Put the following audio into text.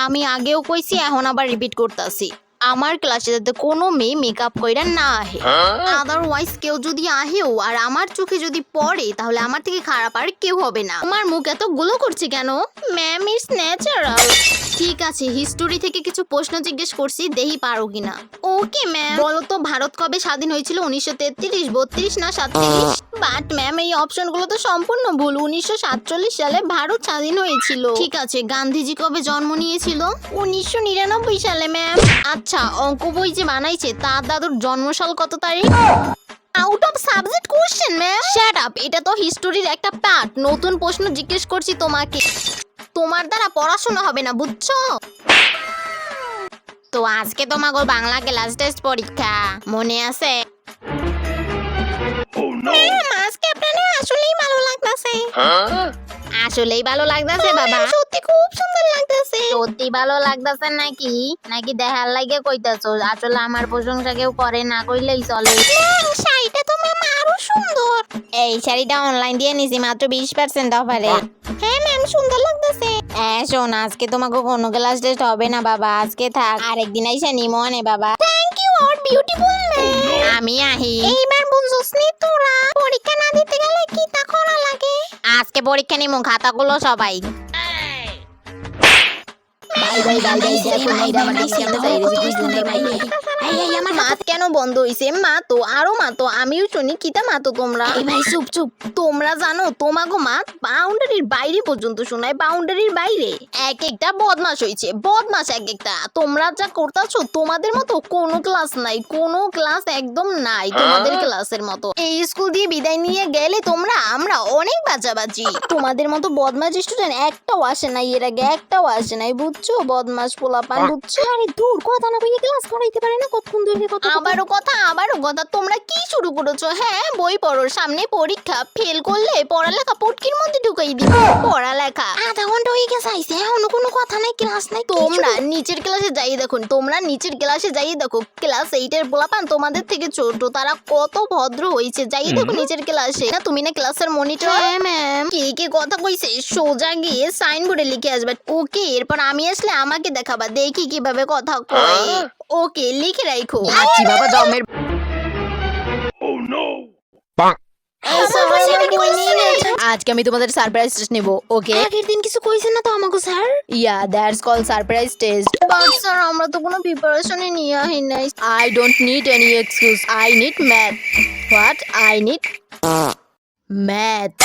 আমি আগেও কইছি এখন আবার রিপিট করতেছি, আমার ক্লাসে যাতে কোনো মেয়ে মেকআপ কইরা না আহে। আদারওয়াইজ কেউ যদি আহেও আর আমার চোখে যদি পড়ে তাহলে আমার থেকে খারাপ আর কেউ হবে না। আমার মুখ এত গুলো করছে কেন? Ma'am it's natural. ঠিক আছে, হিস্টোরি থেকে কিছু প্রশ্ন জিজ্ঞেস করছি, দেহি পারো কিনা। Okay ma'am. বলো তো ভারত কবে স্বাধীন হয়েছিল? 1933, 32 না 37? বাট ম্যাম এই অপশনগুলো তো সম্পূর্ণ ভুল। 1947 সালে ভারত স্বাধীন হয়েছিল। ঠিক আছে, গান্ধীজি কবে জন্ম নিয়েছিল? 1999 সালে ম্যাম। আচ্ছা, অঙ্ক বই যে বানাইছে তার দাদুর জন্মসাল কত তারিখ? Out of subject question ma'am. Shut up, এটা তো হিস্টোরির একটা পার্ট। নতুন প্রশ্ন জিজ্ঞেস করছি তোমাকে, তোমার দ্বারা পড়াশোনা হবে না, বুঝছো? তো আজকে তোমাকে বাংলা ক্লাস টেস্ট পরীক্ষা, মনে আছে? আজকে আপনাদের আসলেই ভালো লাগতেছে। আসলেই ভালো লাগতেছে বাবা, সত্যি খুব সুন্দর লাগতেছে। সত্যি ভালো লাগতেছে নাকি নাকি দেখার লাগে কইতাছো? আসলে আমার প্রশংসা কেউ করে না, কইলেই চলে। শাড়িটা তো ম্যাম আরো সুন্দর। এই শাড়িটা অনলাইন দিয়ে নিছি মাত্র 20% অফারে। হ্যাঁ ম্যাম, সুন্দর লাগতেছে। শোন, আজকে তোমাকে কোনো ক্লাস টেস্ট হবে না বাবা, আজকে থাক, আরেকদিন আইসা নিমো নে বাবা। থ্যাংক ইউ আর বিউটিফুল ম্যাম। আমি আহি। এইবার বুঝছস নি তোরা পরীক্ষা না দিতে গেলে কি তা করা লাগে? আজকে পরীক্ষা নিমো, খাতাগুলো সবাই। মাত কেন বন্ধ হইছে? মাতো আরো মাতো, আমিও শুনি। কিতা মাতো তোমরা? ভাই চুপ চুপ। তোমরা জানো তোমাগো মাত বাউন্ডারির বাইরে পর্যন্ত শোনায়, বাউন্ডারির বাইরে। এক একটা বদমাশ হইছে, বদমাশ এক একটা। তোমরা যা করতাছো, তোমাদের মতো কোনো ক্লাস নাই, কোনো ক্লাস একদম নাই তোমাদের ক্লাসের মতো। এই স্কুল দিয়ে বিদায় নিয়ে গেলে তোমরা আমরা অনেক বাঁচাবাচি। তোমাদের মতো বদমাশ স্টুডেন্ট একটাও আসে নাই এর আগে, একটাও আসে নাই, বুঝছো? বদমাশ পোলাপান, বুঝছো? আরে দূর, কথা না কইয়ে ক্লাস করাইতে পারে না, কতক্ষণ ধরে কথা। আবারও কথা। তোমরা কি শুরু করেছো? হ্যাঁ, বই পড়ো, সামনে পরীক্ষা। ফেল করলে পড়ালেখা পটকির মধ্যে ঢুকাই দিব। পড়ালেখা আধা ঘন্টা হয়ে গেছে, আইছে এখনো কোনো কথা নাই, ক্লাস নাই। তোমরা নিচের ক্লাসে যাই দেখুন, ক্লাস 8 এর পোলাপান তোমাদের থেকে ছোট, তারা কত ভদ্র হইছে। যাই দেখো নিচের ক্লাসে। না তুমি না ক্লাসের মনিটর? হ্যাঁ ম্যাম। কে কথা কইছে? সোজা গিয়ে সাইনবোর্ডে লিখে আসবে। ওকে, এরপর আমি আসলে আমাকে দেখাবা, দেখি কিভাবে কথা কয়। ওকে, লিখে রাখো। আচ্ছা বাবা, জমের আজকে আমি তোমাদের সারপ্রাইজ টেস্ট নেব। ওকে, আগের দিন কিছু কইছেন না তো আমাকে sir? Yeah that's call surprise test. But sir, আমরা তো কোনো প্রিপারেশনই নিয়ে আহি নাই। I don't need any excuse. I need math. What? I need math.